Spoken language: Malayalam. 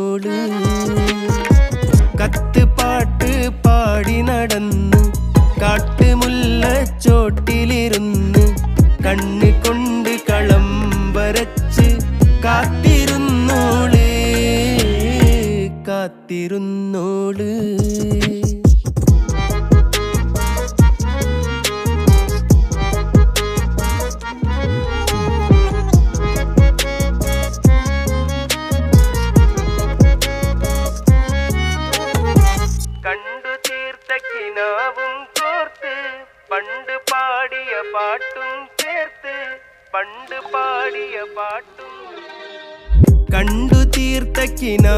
കാത്തിരുന്നോള് കത്ത് പാട്ട് പാടി നടന്ന് കാട്ടുമുല്ലച്ചോട്ടിലിരുന്ന് കണ്ണ് കൊണ്ട് കളം വരച്ച് കാത്തിരുന്നോള് കാത്തിരുന്നോള് കണ്ടു തീർത്ത കിനാവും കോർത്ത് പണ്ട് പാടിയ പാട്ടും ചേർത്ത് പണ്ട് പാടിയ പാട്ടും കണ്ടു തീർത്ത കിനാ